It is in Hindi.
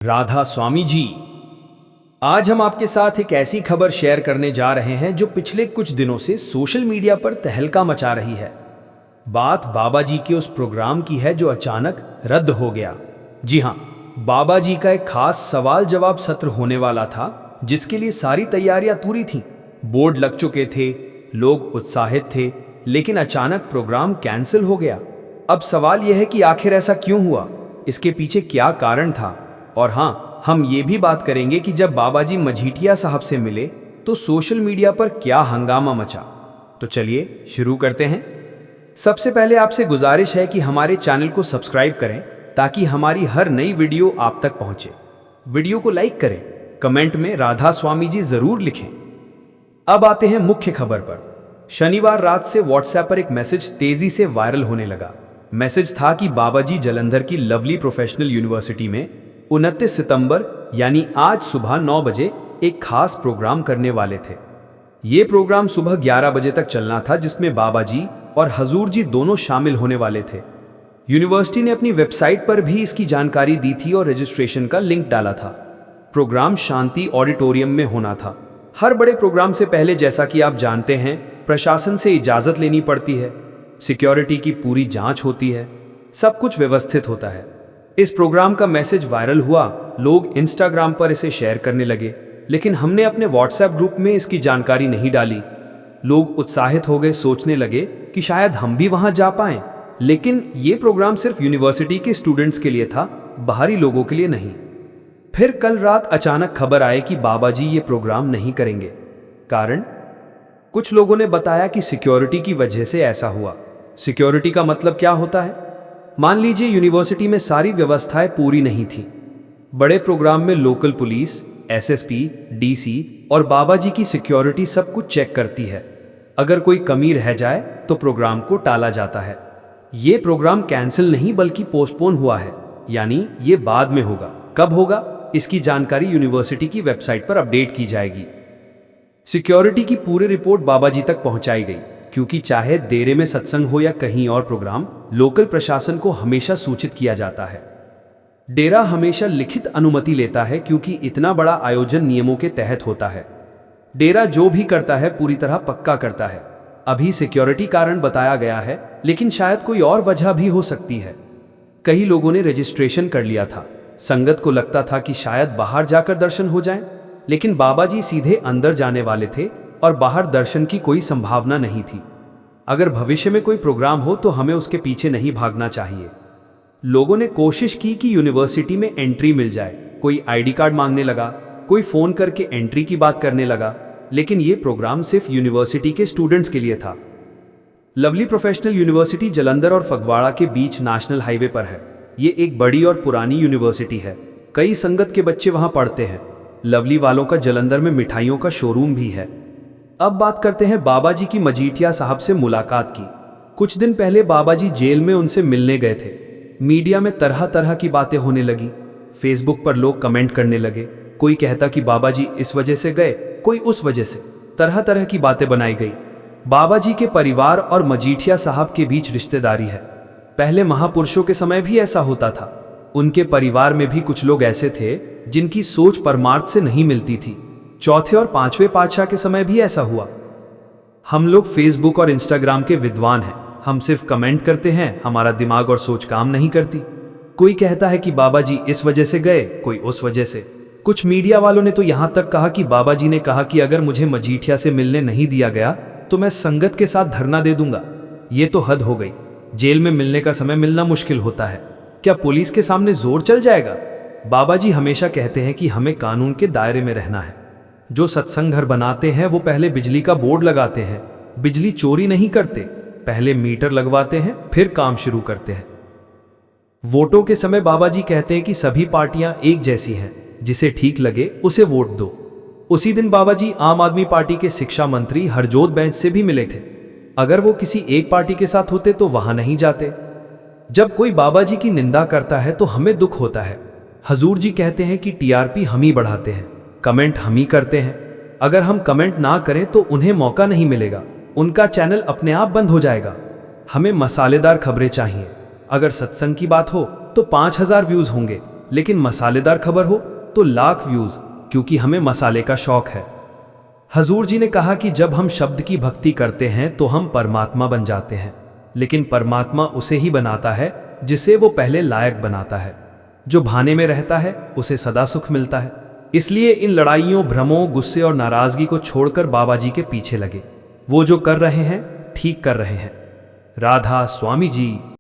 राधा स्वामी जी, आज हम आपके साथ एक ऐसी खबर शेयर करने जा रहे हैं जो पिछले कुछ दिनों से सोशल मीडिया पर तहलका मचा रही है। बात बाबा जी के उस प्रोग्राम की है जो अचानक रद्द हो गया। जी हां, बाबा जी का एक खास सवाल जवाब सत्र होने वाला था जिसके लिए सारी तैयारियां पूरी थीं। बोर्ड लग चुके थे, लोग उत्साहित थे, लेकिन अचानक प्रोग्राम कैंसिल हो गया। अब सवाल यह है कि आखिर ऐसा क्यों हुआ, इसके पीछे क्या कारण था। और हाँ, हम ये भी बात करेंगे कि जब बाबा जी मजीठिया साहब से मिले तो सोशल मीडिया पर क्या हंगामा मचा। तो चलिए शुरू करते हैं। सबसे पहले आपसे गुजारिश है कि हमारे चैनल को सब्सक्राइब करें ताकि हमारी हर नई वीडियो आप तक पहुंचे। वीडियो को लाइक करें, कमेंट में राधा स्वामी जी जरूर लिखें। अब आते हैं मुख्य खबर पर। शनिवार रात से व्हाट्सएप पर एक मैसेज तेजी से वायरल होने लगा। मैसेज था कि बाबा जी जालंधर की लवली प्रोफेशनल यूनिवर्सिटी में 29 सितंबर यानी आज सुबह 9 बजे एक खास प्रोग्राम करने वाले थे। ये प्रोग्राम सुबह 11 बजे तक चलना था, जिसमें बाबा जी और हजूर जी दोनों शामिल होने वाले थे। यूनिवर्सिटी ने अपनी वेबसाइट पर भी इसकी जानकारी दी थी और रजिस्ट्रेशन का लिंक डाला था। प्रोग्राम शांति ऑडिटोरियम में होना था। हर बड़े प्रोग्राम से पहले, जैसा कि आप जानते हैं, प्रशासन से इजाजत लेनी पड़ती है, सिक्योरिटी की पूरी जांच होती है, सब कुछ व्यवस्थित होता है। इस प्रोग्राम का मैसेज वायरल हुआ, लोग इंस्टाग्राम पर इसे शेयर करने लगे, लेकिन हमने अपने व्हाट्सएप ग्रुप में इसकी जानकारी नहीं डाली। लोग उत्साहित हो गए, सोचने लगे कि शायद हम भी वहां जा पाएं, लेकिन ये प्रोग्राम सिर्फ यूनिवर्सिटी के स्टूडेंट्स के लिए था, बाहरी लोगों के लिए नहीं। फिर कल रात अचानक खबर आई कि बाबा जी ये प्रोग्राम नहीं करेंगे। कारण? कुछ लोगों ने बताया कि सिक्योरिटी की वजह से ऐसा हुआ। सिक्योरिटी का मतलब क्या होता है? मान लीजिए यूनिवर्सिटी में सारी व्यवस्थाएं पूरी नहीं थी। बड़े प्रोग्राम में लोकल पुलिस, एसएसपी, डीसी और बाबा जी की सिक्योरिटी सब कुछ चेक करती है। अगर कोई कमी रह जाए तो प्रोग्राम को टाला जाता है। ये प्रोग्राम कैंसिल नहीं बल्कि पोस्टपोन हुआ है, यानी ये बाद में होगा। कब होगा, इसकी जानकारी यूनिवर्सिटी की वेबसाइट पर अपडेट की जाएगी। सिक्योरिटी की पूरी रिपोर्ट बाबा जी तक पहुंचाई गई, क्योंकि चाहे डेरे में सत्संग हो या कहीं और प्रोग्राम, लोकल प्रशासन को हमेशा सूचित किया जाता है। डेरा हमेशा लिखित अनुमति लेता है, क्योंकि इतना बड़ा आयोजन नियमों के तहत होता है। डेरा जो भी करता है पूरी तरह पक्का करता है। अभी सिक्योरिटी कारण बताया गया है, लेकिन शायद कोई और वजह भी हो सकती है। कई लोगों ने रजिस्ट्रेशन कर लिया था। संगत को लगता था कि शायद बाहर जाकर दर्शन हो जाएं, लेकिन बाबा जी सीधे अंदर जाने वाले थे और बाहर दर्शन की कोई संभावना नहीं थी। अगर भविष्य में कोई प्रोग्राम हो तो हमें उसके पीछे नहीं भागना चाहिए। लोगों ने कोशिश की कि यूनिवर्सिटी में एंट्री मिल जाए। कोई आईडी कार्ड मांगने लगा, कोई फोन करके एंट्री की बात करने लगा, लेकिन यह प्रोग्राम सिर्फ यूनिवर्सिटी के स्टूडेंट्स के लिए था। लवली प्रोफेशनल यूनिवर्सिटी जालंधर और फगवाड़ा के बीच नेशनल हाईवे पर है। ये एक बड़ी और पुरानी यूनिवर्सिटी है। कई संगत के बच्चे वहां पढ़ते हैं। लवली वालों का जालंधर में मिठाइयों का शोरूम भी है। अब बात करते हैं बाबा जी की मजीठिया साहब से मुलाकात की। कुछ दिन पहले बाबा जी जेल में उनसे मिलने गए थे। मीडिया में तरह तरह की बातें होने लगी। फेसबुक पर लोग कमेंट करने लगे। कोई कहता कि बाबा जी इस वजह से गए, कोई उस वजह से। तरह तरह की बातें बनाई गई। बाबा जी के परिवार और मजीठिया साहब के बीच रिश्तेदारी है। पहले महापुरुषों के समय भी ऐसा होता था। उनके परिवार में भी कुछ लोग ऐसे थे जिनकी सोच परमार्थ से नहीं मिलती थी। चौथे और पांचवें पातशाह के समय भी ऐसा हुआ। हम लोग फेसबुक और इंस्टाग्राम के विद्वान हैं। हम सिर्फ कमेंट करते हैं, हमारा दिमाग और सोच काम नहीं करती। कोई कहता है कि बाबा जी इस वजह से गए, कोई उस वजह से। कुछ मीडिया वालों ने तो यहां तक कहा कि बाबा जी ने कहा कि अगर मुझे मजीठिया से मिलने नहीं दिया गया तो मैं संगत के साथ धरना दे दूंगा। ये तो हद हो गई। जेल में मिलने का समय मिलना मुश्किल होता है, क्या पुलिस के सामने जोर चल जाएगा? बाबा जी हमेशा कहते हैं कि हमें कानून के दायरे में रहना है। जो सत्संग घर बनाते हैं वो पहले बिजली का बोर्ड लगाते हैं। बिजली चोरी नहीं करते, पहले मीटर लगवाते हैं, फिर काम शुरू करते हैं। वोटों के समय बाबा जी कहते हैं कि सभी पार्टियां एक जैसी हैं, जिसे ठीक लगे उसे वोट दो। उसी दिन बाबा जी आम आदमी पार्टी के शिक्षा मंत्री हरजोत बैंस से भी मिले थे। अगर वो किसी एक पार्टी के साथ होते तो वहां नहीं जाते। जब कोई बाबा जी की निंदा करता है तो हमें दुख होता है। हजूर जी कहते हैं कि टीआरपी हम ही बढ़ाते हैं, कमेंट हम ही करते हैं। अगर हम कमेंट ना करें तो उन्हें मौका नहीं मिलेगा, उनका चैनल अपने आप बंद हो जाएगा। हमें मसालेदार खबरें चाहिए। अगर सत्संग की बात हो तो 5000 व्यूज होंगे, लेकिन मसालेदार खबर हो तो लाख व्यूज, क्योंकि हमें मसाले का शौक है। हजूर जी ने कहा कि जब हम शब्द की भक्ति करते हैं तो हम परमात्मा बन जाते हैं, लेकिन परमात्मा उसे ही बनाता है जिसे वो पहले लायक बनाता है। जो भाने में रहता है उसे सदा सुख मिलता है। इसलिए इन लड़ाइयों, भ्रमों, गुस्से और नाराजगी को छोड़कर बाबा जी के पीछे लगे। वो जो कर रहे हैं ठीक कर रहे हैं। राधा स्वामी जी।